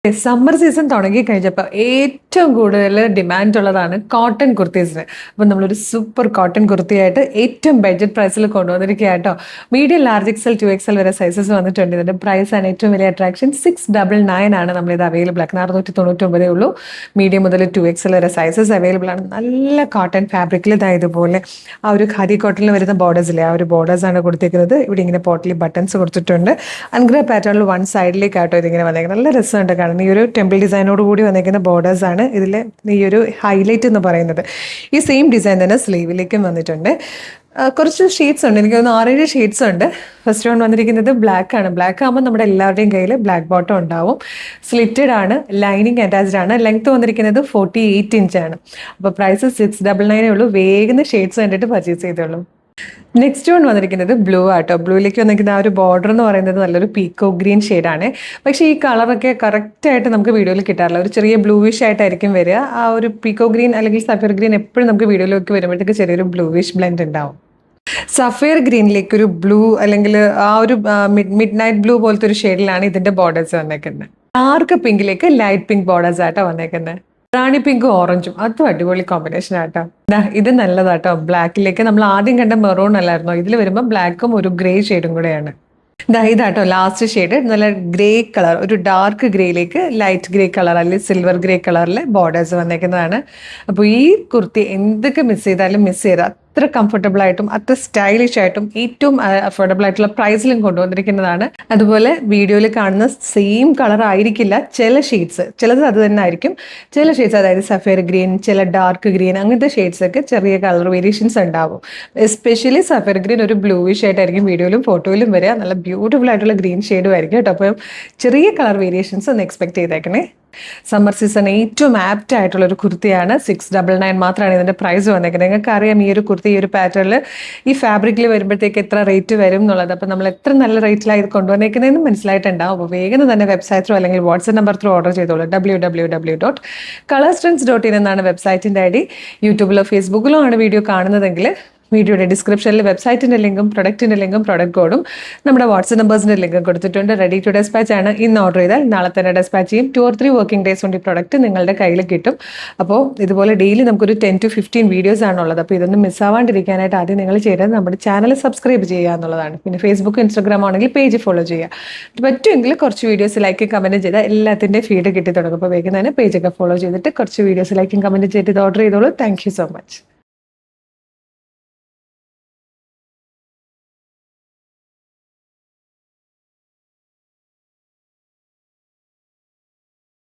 Summer season തുടങ്ങി കഴിഞ്ഞപ്പോൾ ഏറ്റവും കൂടുതൽ ഡിമാൻഡ് ഉള്ളതാണ് കോട്ടൺ കുർത്തീസിന്. അപ്പം നമ്മളൊരു സൂപ്പർ കോട്ടൺ കുർത്തിയായിട്ട് ഏറ്റവും ബഡ്ജറ്റ് പ്രൈസിൽ കൊണ്ടുവന്നിരിക്കുക കേട്ടോ. മീഡിയം ലാർജ് എക്സൽ 2XL വരെ സൈസസ് വന്നിട്ടുണ്ട്. ഇതിൻ്റെ പ്രൈസ് ആണ് ഏറ്റവും വലിയ അട്രാക്ഷൻ. 699 ആണ് നമ്മളിത് അവൈലബിൾ ആക്കുന്നത്. 699 ഉള്ളൂ. മീഡിയം മുതൽ 2XL വരെ സൈസസ് അവൈലബിൾ ആണ്. നല്ല കോട്ടൺ ഫാബ്രിക്കിൽ ഇതുപോലെ ആ ഒരു ഖാദി കോട്ടണിൽ വരുന്ന ബോർഡേഴ്സില്ലേ, ആ ഒരു ബോർഡേഴ്സാണ് കൊടുത്തിരിക്കുന്നത്. ഇവിടെ ഇങ്ങനെ പോട്ടിൽ ബട്ടൺസ് കൊടുത്തിട്ടുണ്ട്. അൻഗ്ര പാറ്റേണിൽ വൺ സൈഡിലേക്കാട്ടോ ഇതിങ്ങനെ വന്നേക്കുന്നത്. നല്ല രസമുണ്ട് കാണാൻ. ഈ ഒരു ടെമ്പിൾ ഡിസൈനോട് കൂടി വന്നിരിക്കുന്ന ബോർഡേഴ്സ് ആണ് ഇതിൽ ഈ ഒരു ഹൈലൈറ്റ് എന്ന് പറയുന്നത്. ഈ സെയിം ഡിസൈൻ തന്നെ സ്ലീവിലേക്കും വന്നിട്ടുണ്ട്. കുറച്ച് ഷെയ്ഡ്സ് ഉണ്ട്, എനിക്ക് തോന്നുന്നു 6-7 ഷെയ്ഡ്സ് ഉണ്ട്. ഫസ്റ്റ് വൺ വന്നിരിക്കുന്നത് ബ്ലാക്ക് ആണ്. ബ്ലാക്ക് ആകുമ്പോൾ നമ്മുടെ എല്ലാവരുടെയും കയ്യിൽ ബ്ലാക്ക് ബോട്ടം ഉണ്ടാവും. സ്ലിറ്റഡ് ആണ്, ലൈനിങ് അറ്റാച്ച്ഡ് ആണ്. ലെങ്ത് വന്നിരിക്കുന്നത് 48 ഇഞ്ചാണ്. അപ്പോൾ പ്രൈസ് 699 ഉള്ളൂ. വേഗം ഷെയ്ഡ്സ് കണ്ടിട്ട് പർച്ചേസ് ചെയ്തോളൂ. നെക്സ്റ്റ് വൺ വന്നിരിക്കുന്നത് ബ്ലൂ ആട്ടോ. ബ്ലൂയിലേക്ക് വന്നിരിക്കുന്ന ആ ഒരു ബോർഡർ എന്ന് പറയുന്നത് നല്ലൊരു പീക്കോ ഗ്രീൻ ഷെയ്ഡാണ്. പക്ഷേ ഈ കളറൊക്കെ കറക്റ്റായിട്ട് നമുക്ക് വീഡിയോയിൽ കിട്ടാറില്ല. ഒരു ചെറിയ ബ്ലൂവിഷ് ആയിട്ടായിരിക്കും വരിക. ആ ഒരു പീക്കോ ഗ്രീൻ അല്ലെങ്കിൽ സഫയർ ഗ്രീൻ എപ്പോഴും നമുക്ക് വീഡിയോയിലേക്ക് വരുമ്പോഴത്തേക്ക് ചെറിയൊരു ബ്ലൂവിഷ് ബ്ലെൻഡ് ഉണ്ടാവും. സഫയർ ഗ്രീനിലേക്ക് ഒരു ബ്ലൂ അല്ലെങ്കിൽ ആ ഒരു മിഡ് നൈറ്റ് ബ്ലൂ പോലത്തെ ഒരു ഷെയ്ഡിലാണ് ഇതിന്റെ ബോർഡേഴ്സ് വന്നേക്കുന്നത്. ഡാർക്ക് പിങ്കിലേക്ക് ലൈറ്റ് പിങ്ക് ബോർഡേഴ്സ് ആട്ടോ വന്നേക്കുന്നത്. റാണി പിങ്കും ഓറഞ്ചും അതും അടിപൊളി കോമ്പിനേഷൻ ആട്ടോ. ഇത് നല്ലതാട്ടോ. ബ്ലാക്കിലേക്ക് നമ്മൾ ആദ്യം കണ്ട മെറൂൺ അല്ലായിരുന്നോ, ഇതിൽ വരുമ്പോൾ ബ്ലാക്കും ഒരു ഗ്രേ ഷെയ്ഡും കൂടെയാണ്. ഇതാട്ടോ ലാസ്റ്റ് ഷെയ്ഡ്. നല്ല ഗ്രേ കളർ, ഒരു ഡാർക്ക് ഗ്രേയിലേക്ക് ലൈറ്റ് ഗ്രേ കളർ അല്ലെങ്കിൽ സിൽവർ ഗ്രേ കളറിൽ ബോർഡേഴ്സ് വന്നേക്കുന്നതാണ്. അപ്പോൾ ഈ കുർത്തി എന്തൊക്കെ മിസ് ചെയ്താലും മിസ് ചെയ്താൽ അത്ര കംഫർട്ടബിൾ ആയിട്ടും അത്ര സ്റ്റൈലിഷ് ആയിട്ടും ഏറ്റവും അഫോർഡബിൾ ആയിട്ടുള്ള പ്രൈസിലും കൊണ്ടുവന്നിരിക്കുന്നതാണ്. അതുപോലെ വീഡിയോയിൽ കാണുന്ന സെയിം കളർ ആയിരിക്കില്ല ചില ഷെയ്ഡ്സ്, ചിലത് അത് തന്നെ ആയിരിക്കും. ചില ഷെയ്ഡ്സ്, അതായത് സഫയർ ഗ്രീൻ, ചില ഡാർക്ക് ഗ്രീൻ, അങ്ങനത്തെ ഷെയ്ഡ്സ് ഒക്കെ ചെറിയ കളർ വേരിയേഷൻസ് ഉണ്ടാവും. എസ്പെഷ്യലി സഫയർ ഗ്രീൻ ഒരു ബ്ലൂയിഷ് ആയിട്ടായിരിക്കും വീഡിയോയിലും ഫോട്ടോയിലും വരിക. നല്ല ബ്യൂട്ടിഫുൾ ആയിട്ടുള്ള ഗ്രീൻ ഷെയ്ഡും ആയിരിക്കും കേട്ടോ. അപ്പം ചെറിയ കളർ വേരിയേഷൻസ് ഒന്ന് എക്സ്പെക്ട് ചെയ്തേക്കണേ. സമ്മർ സീസൺ ഏറ്റവും ആപ്റ്റ് ആയിട്ടുള്ള ഒരു കുർത്തിയാണ്. 699 മാത്രമാണ് ഇതിന്റെ പ്രൈസ് വന്നേക്കുന്നത്. നിങ്ങൾക്ക് അറിയാം ഈ ഒരു കുർത്തി ഈ ഒരു പാറ്റേണിൽ ഈ ഫാബ്രിക്കിൽ വരുമ്പോഴത്തേക്ക് എത്ര റേറ്റ് വരും എന്നുള്ളത്. അപ്പം നമ്മൾ എത്ര നല്ല റേറ്റിലാണ് ഇത് കൊണ്ടുവന്നേക്കുന്നതെന്ന് മനസ്സിലായിട്ടുണ്ടാവും. അപ്പോൾ വേഗം തന്നെ വെബ്സൈറ്റ് ത്രൂ അല്ലെങ്കിൽ വാട്സ്ആപ്പ് നമ്പർ ത്രൂ ഓർഡർ ചെയ്തോളൂ. www.colorstrends.in എന്നാണ് വെബ്സൈറ്റിന്റെ ID. യൂട്യൂബിലോ ഫേസ്ബുക്കിലോ ആണ് വീഡിയോ കാണുന്നതെങ്കിൽ വീഡിയോയുടെ ഡിസ്ക്രിപ്ഷനിൽ വെബ്സൈറ്റിൻ്റെ ലിങ്കും പ്രൊഡക്റ്റിൻ്റെ ലിങ്കും പ്രൊഡക്റ്റ് കോഡും നമ്മുടെ വാട്സ്ആപ്പ് നമ്പേഴ്സിൻ്റെ ലിങ്കും കൊടുത്തിട്ടുണ്ട്. റെഡി ടു ഡെസ്പാച്ച് ആണ്. ഇന്ന് ഓർഡർ ചെയ്താൽ നാളെ തന്നെ ഡെസ്പാച്ച് ചെയ്യും. 2 or 3 വർക്കിംഗ് ഡേയ്സ് കൊണ്ട് ഈ പ്രൊഡക്റ്റ് നിങ്ങളുടെ കയ്യിൽ കിട്ടും. അപ്പോൾ ഇതുപോലെ ഡെയിലി നമുക്കൊരു 10 to 15 വീഡിയോസ് ആണുള്ളത്. അപ്പോൾ ഇതൊന്നും മിസ്സാവാണ്ടിരിക്കാനായിട്ട് ആദ്യം നിങ്ങൾ ചെയ്യേണ്ടത് നമ്മുടെ ചാനൽ സബ്സ്ക്രൈബ് ചെയ്യുക എന്നുള്ളതാണ്. പിന്നെ ഫേസ്ബുക്ക്, ഇൻസ്റ്റാഗ്രാം ആണെങ്കിൽ പേജ് ഫോളോ ചെയ്യുക. പറ്റുമെങ്കിൽ കുറച്ച് വീഡിയോസ് ലൈക്കും കമൻറ്റ് ചെയ്താൽ എല്ലാത്തിൻ്റെ ഫീഡ് കിട്ടി തുടങ്ങും. അപ്പോൾ വേഗം തന്നെ പേജൊക്കെ ഫോളോ ചെയ്തിട്ട് കുറച്ച് വീഡിയോസ് ലൈക്കും കമൻറ്റ് ചെയ്തിട്ട് ഓർഡർ ചെയ്തോളൂ. Thank you so much.